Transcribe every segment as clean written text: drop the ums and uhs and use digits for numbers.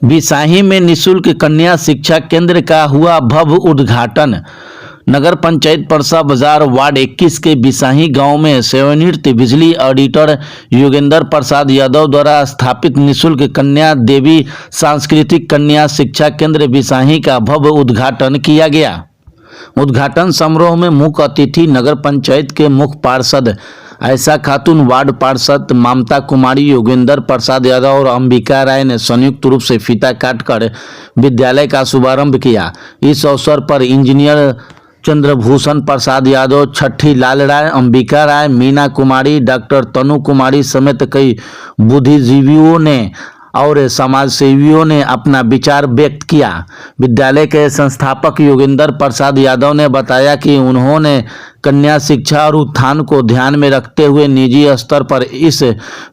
बिसाही में निःशुल्क कन्या शिक्षा केंद्र का हुआ भव्य उद्घाटन। नगर पंचायत परसा बाजार वार्ड 21 के बिसाही गांव में सेवानिवृत्त बिजली ऑडिटर योगेंद्र प्रसाद यादव द्वारा स्थापित निःशुल्क कन्या देवी सांस्कृतिक कन्या शिक्षा केंद्र बिसाही का भव्य उद्घाटन किया गया। उद्घाटन समारोह में मुख्य अतिथि नगर पंचायत के मुख्य पार्षद ऐसा खातून, वार्ड पार्षद ममता कुमारी, योगेंद्र प्रसाद यादव और अंबिका राय ने संयुक्त रूप से फीता काटकर विद्यालय का शुभारंभ किया। इस अवसर पर इंजीनियर चंद्रभूषण प्रसाद यादव, छठी लाल राय, अंबिका राय, मीना कुमारी, डॉक्टर तनु कुमारी समेत कई बुद्धिजीवियों ने और समाजसेवियों ने अपना विचार व्यक्त किया। विद्यालय के संस्थापक योगेंद्र प्रसाद यादव ने बताया कि उन्होंने कन्या शिक्षा और उत्थान को ध्यान में रखते हुए निजी स्तर पर इस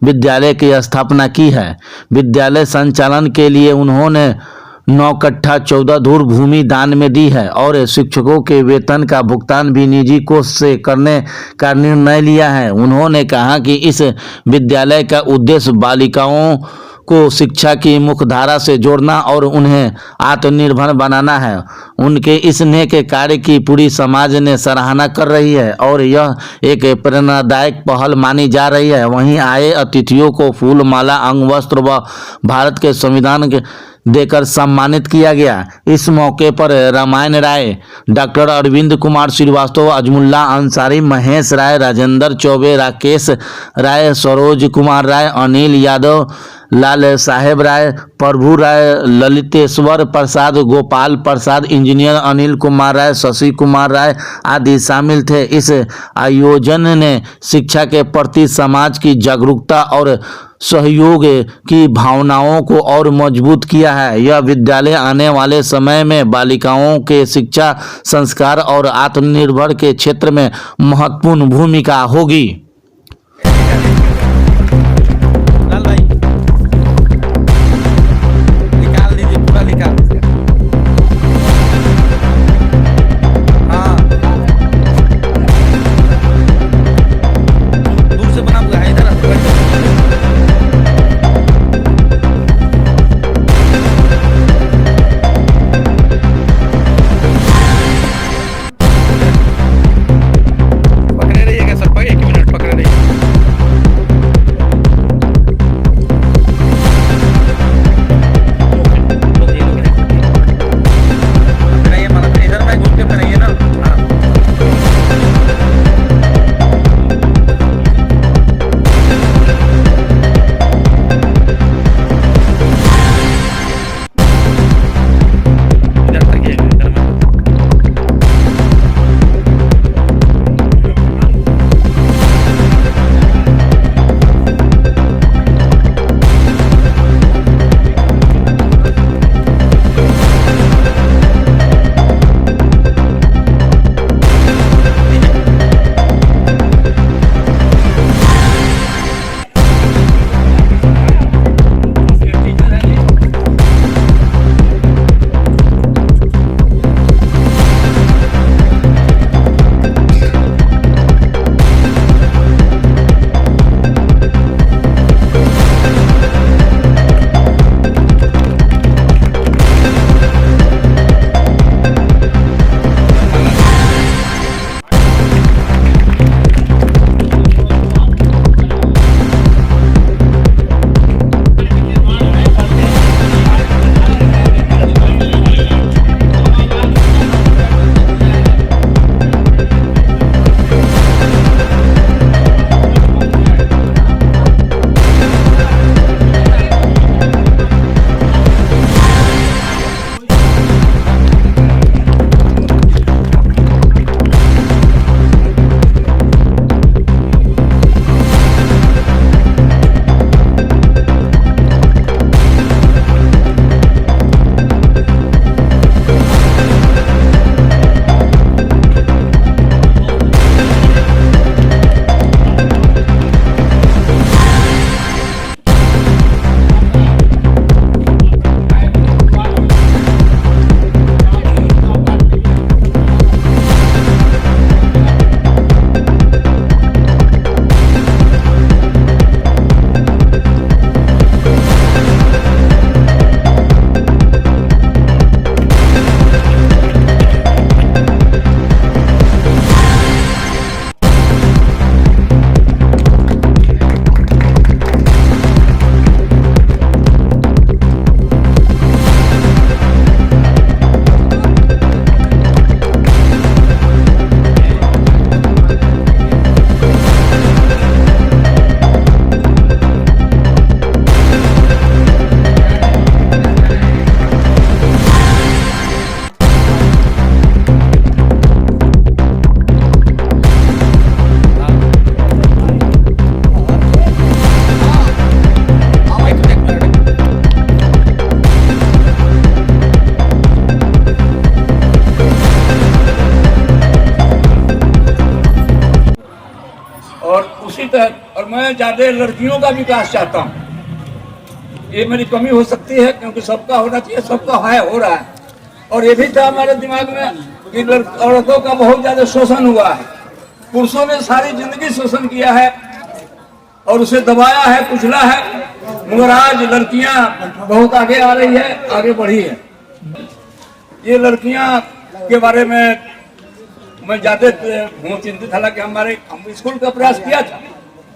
विद्यालय की स्थापना की है। विद्यालय संचालन के लिए उन्होंने 9 कट्ठा 14 धूर भूमि दान में दी है और शिक्षकों के वेतन का भुगतान भी निजी कोष से करने का निर्णय लिया है। उन्होंने कहा कि इस विद्यालय का उद्देश्य बालिकाओं को शिक्षा की मुख्यधारा से जोड़ना और उन्हें आत्मनिर्भर बनाना है। उनके इस नेक कार्य की पूरी समाज ने सराहना कर रही है और यह एक प्रेरणादायक पहल मानी जा रही है। वहीं आए अतिथियों को फूल माला, अंग वस्त्र व भारत के संविधान के देकर सम्मानित किया गया। इस मौके पर रामायण राय, डॉक्टर अरविंद कुमार श्रीवास्तव, अजमुल्ला अंसारी, महेश राय, राजेंद्र चौबे, राकेश राय, सरोज कुमार राय, अनिल यादव, लाल साहेब राय, प्रभु राय, ललितेश्वर प्रसाद, गोपाल प्रसाद, इंजीनियर अनिल कुमार राय, शशि कुमार राय आदि शामिल थे। इस आयोजन ने शिक्षा के प्रति समाज की जागरूकता और सहयोग की भावनाओं को और मजबूत किया है। यह विद्यालय आने वाले समय में बालिकाओं के शिक्षा, संस्कार और आत्मनिर्भर के क्षेत्र में महत्वपूर्ण भूमिका होगी। पकड़े रहिएगा सर, एक मिनट मैं ज़्यादा लड़कियों का विकास चाहता हूँ। ये मेरी कमी हो सकती है, क्योंकि सबका होना चाहिए, सबका है, हो रहा है। और ये भी था हमारे दिमाग में कि औरतों का बहुत ज़्यादा शोषण हुआ है। पुरुषों ने सारी जिंदगी शोषण किया है और उसे दबाया है, कुचला है, मगर आज लड़कियां बहुत आगे आ रही है, आगे बढ़ी है। ये लड़कियां के बारे में मैं ज्यादा हूँ चिंतित, हालांकि हम स्कूल का प्रयास किया था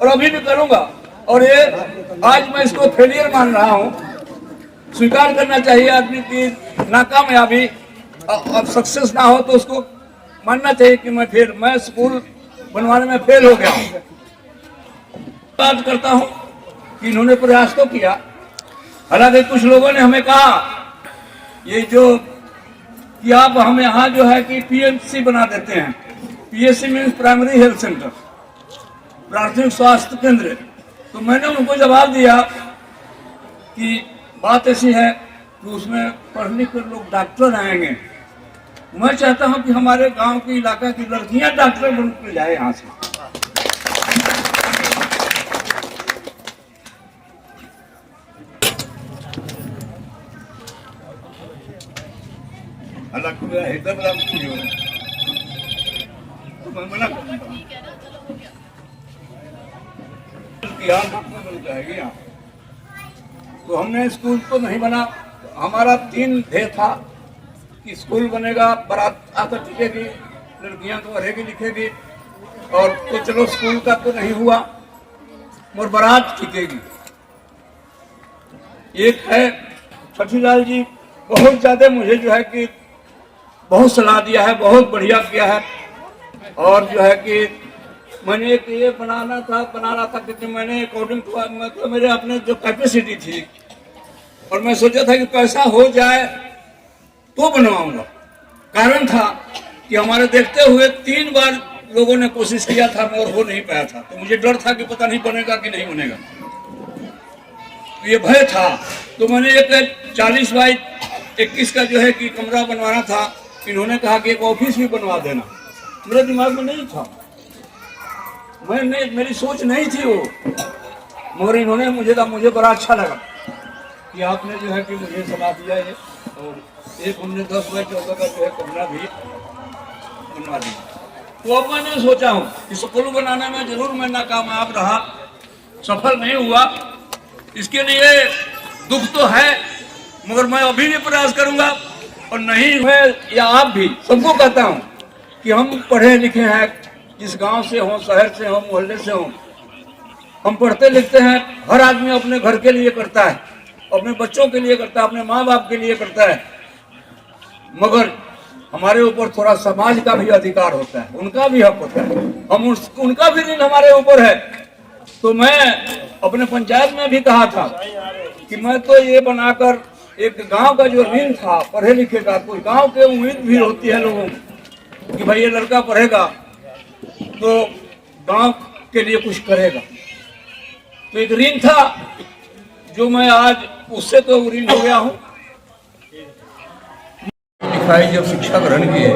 और अभी भी करूंगा, और ये आज मैं इसको फेलियर मान रहा हूँ। स्वीकार करना चाहिए आदमी की नाकामयाबी, अब सक्सेस ना हो तो उसको मानना चाहिए कि मैं स्कूल बनवाने में फेल हो गया हूँ। बात करता हूँ कि इन्होंने प्रयास तो किया, हालांकि कुछ लोगों ने हमें कहा ये जो कि आप हमें यहाँ जो है कि पीएचसी बना देते हैं। PHC means primary health centre, प्राथमिक स्वास्थ्य केंद्र। तो मैंने उनको जवाब दिया कि बात ऐसी है कि उसमें पढ़ लिख कर लोग डॉक्टर आएंगे। मैं चाहता हूं कि हमारे गांव के इलाका की लड़कियां डॉक्टर बनकर जाए यहाँ से। तो मैं मना करूंगा। तो हमने स्कूल तो नहीं बना, हमारा 3 ध्येय था कि स्कूल बनेगा, बारात आकर टिकेगी, लड़कियां तो पढ़ेगी लिखेगी, और तो चलो स्कूल का तो नहीं हुआ और बारात टिकेगी। एक है छठीलाल जी, बहुत ज्यादा मुझे जो है कि बहुत सलाह दिया है, बहुत बढ़िया किया है। और जो है कि मैंने एक ये बना रहा था क्योंकि मैंने अकॉर्डिंग टू मतलब मेरे अपने जो कैपेसिटी थी, और मैं सोचा था कि पैसा हो जाए तो बनवाऊंगा। कारण था कि हमारे देखते हुए 3 बार लोगों ने कोशिश किया था और हो नहीं पाया था, तो मुझे डर था कि पता नहीं बनेगा कि नहीं बनेगा, तो ये भय था। तो मैंने एक 40 बाई 21 का जो है कि कमरा बनवाना था। इन्होंने कहा कि एक ऑफिस भी बनवा देना। मेरे दिमाग में नहीं था, मेरी सोच नहीं थी वो, मगर इन्होंने मुझे बड़ा अच्छा लगा कि आपने जो है कि मुझे सलाह दिया है। और एक हमने 10 बाई 14 का जो है कमरा भी बनवा दिया। तो अब मैंने सोचा हूँ कि स्कूल बनाने में जरूर मैं नाकामयाब रहा, सफल नहीं हुआ। इसके लिए दुख तो है, मगर मैं अभी भी प्रयास करूंगा। और नहीं मैं या आप भी सबको कहता हूँ कि हम पढ़े लिखे हैं, जिस गांव से हों, शहर से हों, मोहल्ले से हों, हम पढ़ते लिखते हैं। हर आदमी अपने घर के लिए करता है, अपने बच्चों के लिए करता है, अपने माँ बाप के लिए करता है, मगर हमारे ऊपर थोड़ा समाज का भी अधिकार होता है, उनका भी हक होता है, उनका भी ऋण हमारे ऊपर है। तो मैं अपने पंचायत में भी कहा था कि मैं तो ये बनाकर एक गांव का जो ऋण था पढ़े लिखे का, कोई गांव के उम्मीद भी होती है लोगों को कि भाई ये लड़का पढ़ेगा तो गांव के लिए कुछ करेगा। तो एक ऋण था जो मैं आज उससे तो ऋण हो गया हूँ। लिखाई जब शिक्षा ग्रहण किए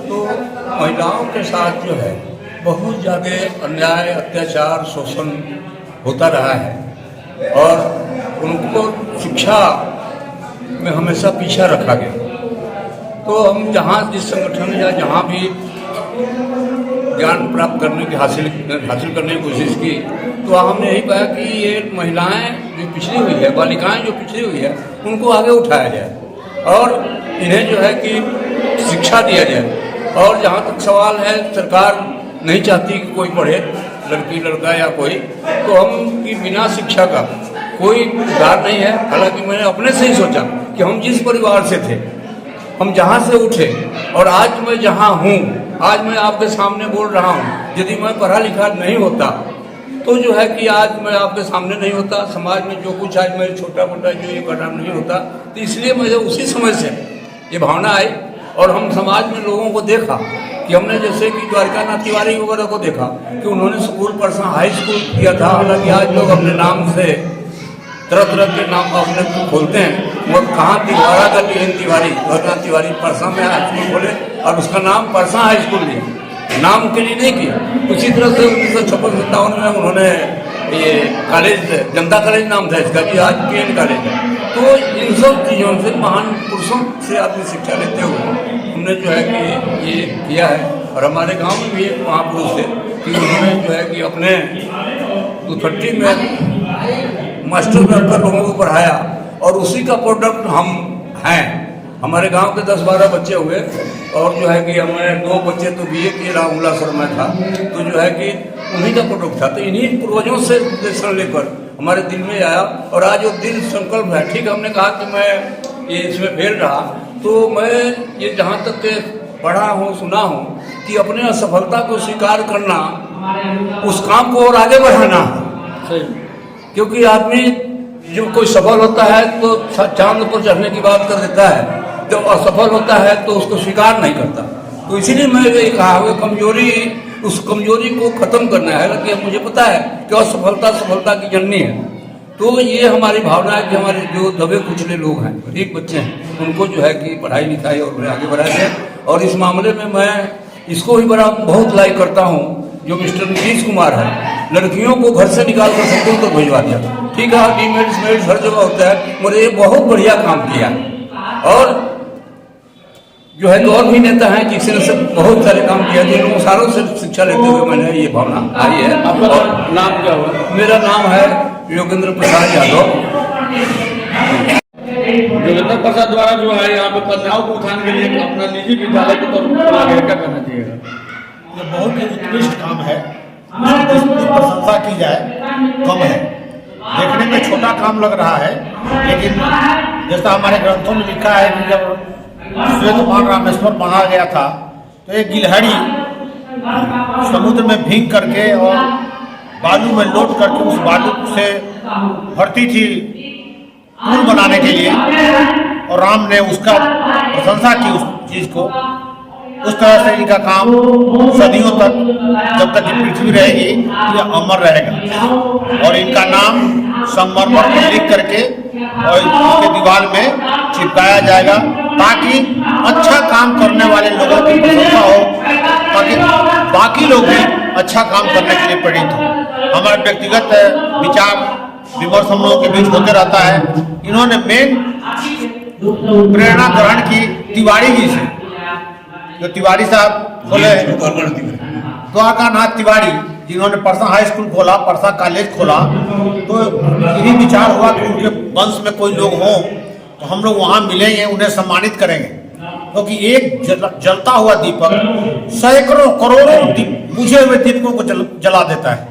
तो महिलाओं के साथ जो है बहुत ज़्यादा अन्याय, अत्याचार, शोषण होता रहा है और उनको शिक्षा में हमेशा पीछा रखा गया। तो हम जहाँ जिस संगठन या जहाँ भी ज्ञान प्राप्त करने की हासिल करने की कोशिश की, तो हमने यही पाया कि ये महिलाएं जो पिछड़ी हुई है, बालिकाएं जो पिछड़ी हुई है, उनको आगे उठाया जाए और इन्हें जो है कि शिक्षा दिया जाए। और जहाँ तक सवाल है, सरकार नहीं चाहती कि कोई पढ़े, लड़की लड़का या कोई, तो हम कि बिना शिक्षा का कोई उद्धार नहीं है। हालांकि मैंने अपने से ही सोचा कि हम जिस परिवार से थे, हम जहाँ से उठे और आज मैं जहाँ हूँ, आज मैं आपके सामने बोल रहा हूँ, यदि मैं पढ़ा लिखा नहीं होता तो जो है कि आज मैं आपके सामने नहीं होता, समाज में जो कुछ आज मैं छोटा मोटा जो ये करना नहीं होता। तो इसलिए मुझे उसी समय से ये भावना आई और हम समाज में लोगों को देखा कि हमने जैसे कि द्वारिकानाथ तिवारी वगैरह को देखा कि उन्होंने स्कूल परसा हाई स्कूल किया था। हालांकि आज लोग अपने नाम से तरह तरह के नाम अपने खोलते हैं, वो कहाँ तिवारा का तिवारी, द्वारिकानाथ तिवारी परसा में हाई स्कूल खोले और उसका नाम परसा हाई स्कूल लिया, नाम के लिए नहीं किया। उसी तरह से 1956-57 में उन्होंने ये कॉलेज जनता कॉलेज नाम था इसका, भी आज PN कॉलेज है। तो इन सब चीज़ों से, महान पुरुषों से आदमी शिक्षा लेते हुए हमने जो है कि ये किया है। और हमारे गांव में भी एक महापुरुष थे कि उन्होंने जो है कि अपने दुपट्टी में मास्टर बनकर लोगों को पढ़ाया, और उसी का प्रोडक्ट हम हैं। हमारे गांव के 10-12 बच्चे हुए, और जो है कि हमारे 2 बच्चे तो BA किए, रामूला शर्मा था, तो जो है कि उन्हीं का प्रोडक्ट था। तो इन्हीं पूर्वजों से लेसन लेकर हमारे दिल में आया, और आज वो दिल संकल्प है। ठीक है, हमने कहा कि मैं ये इसमें फेल रहा, तो मैं ये जहाँ तक के पढ़ा हूँ, सुना हूँ कि अपने असफलता को स्वीकार करना, उस काम को और आगे बढ़ाना। क्योंकि आदमी जब कोई सफल होता है तो चांद पर चढ़ने की बात कर देता है, जब असफल होता है तो उसको स्वीकार नहीं करता। तो इसीलिए मैं ये कहा हुआ कमजोरी, उस कमजोरी को खत्म करना है। लेकिन मुझे पता है कि असफलता सफलता की जननी है। तो ये हमारी भावना है कि हमारे जो दबे कुचले लोग हैं, गरीब बच्चे हैं, उनको जो है कि पढ़ाई लिखाई और आगे बढ़ाया जाए। और इस मामले में मैं इसको भी बहुत लाइक करता हूँ जो मिस्टर नीतीश कुमार है। लड़कियों को घर से निकाल कर स्कूल तक भिजवा दिया। ठीक है, डीमेरिट्स मेरिट्स हर जगह होता है, मगर ये बहुत बढ़िया काम किया। और जो है कि और भी नेता हैं जिसने से बहुत सारे काम किया, जिन लोगों सारों से शिक्षा लेते हुए मैंने ये भावना आई है। आपका नाम क्या हुआ? मेरा नाम है योगेंद्र प्रसाद यादव। योगेंद्र प्रसाद द्वारा जो है यहाँ पे कन्याओं को उठाने के लिए अपना निजी विद्यालय के तौर पर खोला गया, क्या कहना चाहिएगा? ये बहुत ही उत्कृष्ट काम है, इसकी जितनी प्रशंसा की जाए कम है। देखने में छोटा काम लग रहा है, लेकिन जैसा हमारे ग्रंथों में लिखा है कि जब श्वेतवान रामेश्वर बनाया गया था तो एक गिलहरी समुद्र में भीग करके और बालू में लौट करके उस बालू से भरती थी पुल बनाने के लिए, और राम ने उसका प्रशंसा की उस चीज को। उस तरह से इनका काम सदियों तक, जब तक ये पृथ्वी रहेगी, ये अमर रहेगा। और इनका नाम संगमरमर पर लिख करके और इसके दीवार में चिपकाया जाएगा, ताकि अच्छा काम करने वाले लोगों की प्रशंसा हो, ताकि बाकी लोग भी अच्छा काम करने के लिए प्रेरित हो। हमारे व्यक्तिगत विचार विमर्श हम लोगों के बीच होते रहता है। इन्होंने मेन प्रेरणा ग्रहण की तिवारी जी से, जो तिवारी साहब खोले द्वारकानाथ तिवारी, जिन्होंने परसा हाई स्कूल खोला, परसा कॉलेज खोला। तो यही विचार हुआ कि उनके वंश में कोई लोग हों तो हम लोग वहाँ मिलेंगे, उन्हें सम्मानित करेंगे। क्योंकि एक जलता हुआ दीपक सैकड़ों करोड़ों बुझे हुए दीपकों को जला देता है।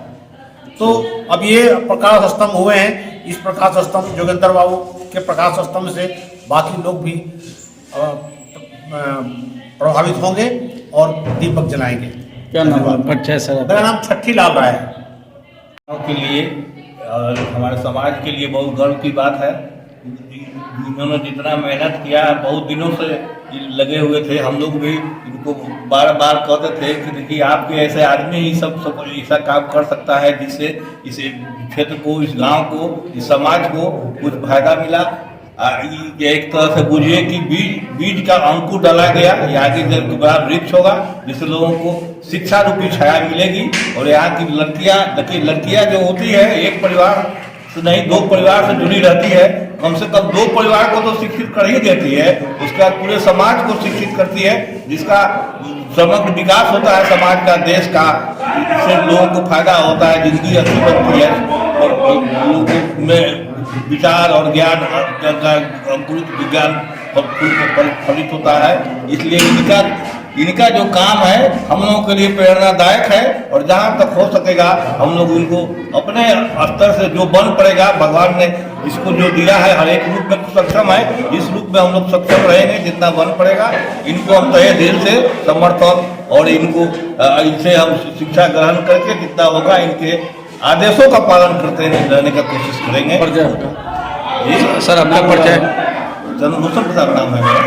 तो अब ये प्रकाश स्तंभ हुए हैं, इस प्रकाश स्तंभ जोगेंद्र बाबू के प्रकाश स्तंभ से बाकी लोग भी प्रभावित होंगे और दीपक जलाएंगे। क्या नाम है परिचय सर? मेरा नाम छठी लाल राय है। के लिए और हमारे समाज के लिए बहुत गर्व की बात है। इन्होंने जितना मेहनत किया, बहुत दिनों से लगे हुए थे। हम लोग भी इनको बार बार कहते थे कि देखिए आपके ऐसे आदमी ही सब ऐसा काम कर सकता है जिससे इस क्षेत्र को, इस गांव को, इस समाज को कुछ फायदा मिला। एक तरह से बुझिए कि बीज का अंकुर डाला गया, ये आगे जब बड़ा वृक्ष होगा जिससे लोगों को शिक्षा रूपी छाया मिलेगी। और यहाँ की लड़कियाँ, देखिए लड़कियाँ जो होती है एक परिवार से नहीं 2 परिवार से जुड़ी रहती है, कम से कम 2 परिवार को तो शिक्षित कर ही देती है, उसके बाद पूरे समाज को शिक्षित करती है, जिसका समग्र विकास होता है समाज का, देश का। इससे लोगों को फायदा होता है, जिंदगी अच्छी बनती है और लोगों में विचार और ज्ञान अंकुरित विज्ञान फलित होता है। इसलिए इनका जो काम है हम लोगों के लिए प्रेरणादायक है। और जहाँ तक हो सकेगा हम लोग इनको अपने स्तर से जो बन पड़ेगा, भगवान ने इसको जो दिया है हर एक रूप में सक्षम है, इस रूप में हम लोग सक्षम रहेंगे जितना बन पड़ेगा। इनको हम तहे दिल से समर्थन और इनसे हम शिक्षा ग्रहण करके जितना होगा इनके आदेशों का पालन करते रहने का कोशिश करेंगे। सर अपना परिचय? चंद्रभूषण प्रसाद नाम है मेरा।